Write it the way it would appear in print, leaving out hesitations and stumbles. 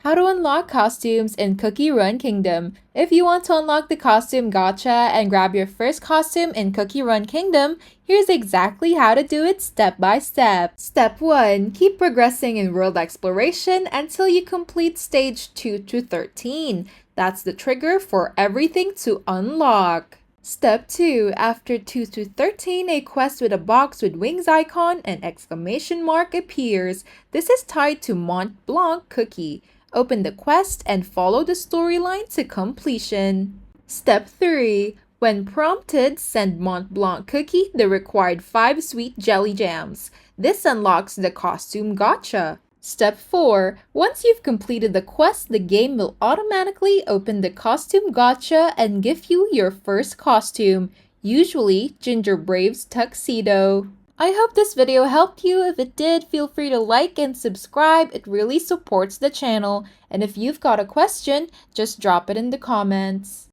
How to unlock costumes in Cookie Run Kingdom. If you want to unlock the Costume Gacha and grab your first costume in Cookie Run Kingdom, here's exactly how to do it step by step. Step 1. Keep progressing in world exploration until you complete stage 2 to 13. That's the trigger for everything to unlock. Step 2. After 2 to 13, a quest with a box with wings icon and exclamation mark appears. This is tied to Mont Blanc Cookie. Open the quest and follow the storyline to completion. Step 3. When prompted, send Mont Blanc Cookie the required 5 sweet jelly jams. This unlocks the Costume Gacha. Step 4. Once you've completed the quest, the game will automatically open the Costume Gacha and give you your first costume, usually Ginger Brave's tuxedo. I hope this video helped you. If it did, feel free to like and subscribe. It really supports the channel. And if you've got a question, just drop it in the comments.